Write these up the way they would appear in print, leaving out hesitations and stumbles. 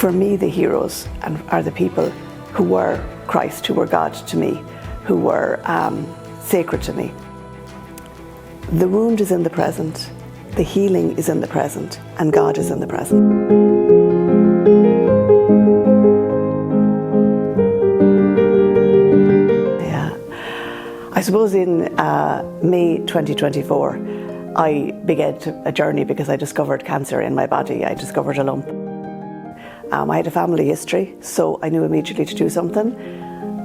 For me, the heroes are the people who were Christ, who were God to me, who were sacred to me. The wound is in the present, the healing is in the present, and God is in the present. I suppose in May 2024, I began a journey because I discovered cancer in my body. I discovered a lump. I had a family history, so I knew immediately to do something.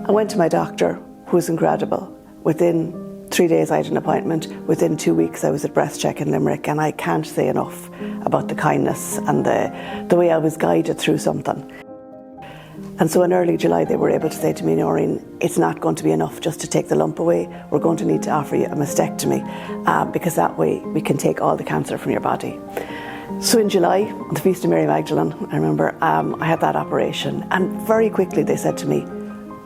I went to my doctor, who was incredible. Within 3 days I had an appointment. Within 2 weeks I was at Breast Check in Limerick, and I can't say enough about the kindness and the way I was guided through something. And so in early July they were able to say to me, Nóirin, it's not going to be enough just to take the lump away. We're going to need to offer you a mastectomy because that way we can take all the cancer from your body. So in July, on the Feast of Mary Magdalene, I remember I had that operation, and very quickly they said to me,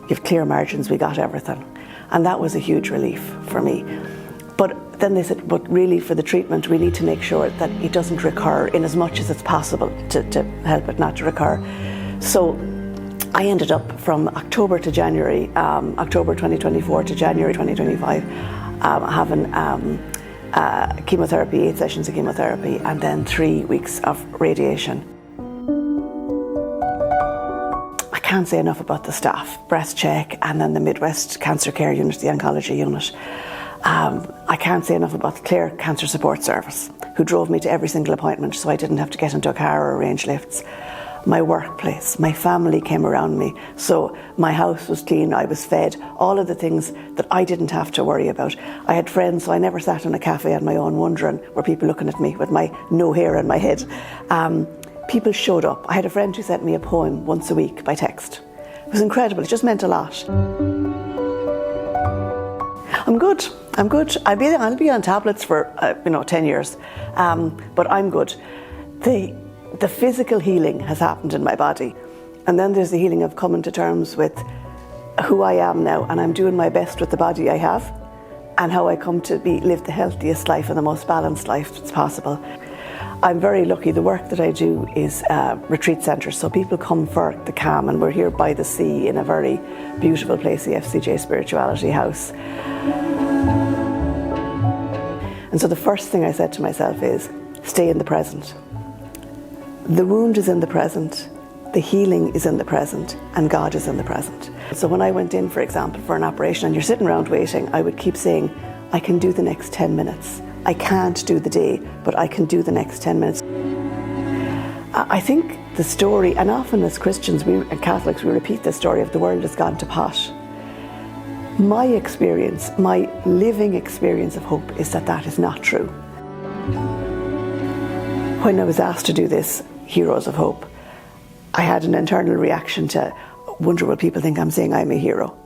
you've clear margins, we got everything. And that was a huge relief for me. But then they said, but really for the treatment, we need to make sure that it doesn't recur in as much as it's possible to help it not to recur. So I ended up from October to January, October 2024 to January 2025, having chemotherapy, 8 sessions of chemotherapy, and then 3 weeks of radiation. I can't say enough about the staff, Breast Check, and then the Midwest Cancer Care Unit, the oncology unit. I can't say enough about the Clare Cancer Support Service, who drove me to every single appointment so I didn't have to get into a car or arrange lifts. My workplace, my family came around me, so my house was clean, I was fed, all of the things that I didn't have to worry about. I had friends, so I never sat in a cafe on my own wondering, were people looking at me with my no hair in my head. People showed up. I had a friend who sent me a poem once a week by text. It was incredible, it just meant a lot. I'm good. I'll be on tablets for 10 years, but I'm good. The physical healing has happened in my body, and then there's the healing of coming to terms with who I am now, and I'm doing my best with the body I have and how I come to live the healthiest life and the most balanced life that's possible. I'm very lucky. The work that I do is retreat centres, so people come for the calm, and we're here by the sea in a very beautiful place, the FCJ Spirituality House. And so the first thing I said to myself is, stay in the present. The wound is in the present, the healing is in the present, and God is in the present. So when I went in, for example, for an operation and you're sitting around waiting, I would keep saying, I can do the next 10 minutes. I can't do the day, but I can do the next 10 minutes. I think the story, and often as Christians and Catholics, we repeat the story of the world has gone to pot. My experience, my living experience of hope is that is not true. When I was asked to do this, Heroes of Hope, I had an internal reaction to wonder will people think I'm saying I'm a hero.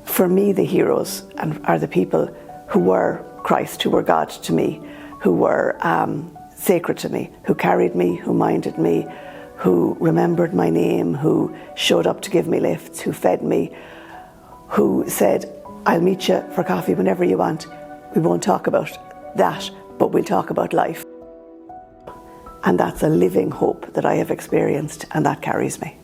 For me, the heroes are the people who were Christ, who were God to me, who were sacred to me, who carried me, who minded me, who remembered my name, who showed up to give me lifts, who fed me, who said, I'll meet you for coffee whenever you want. We won't talk about that, but we'll talk about life. And that's a living hope that I have experienced, and that carries me.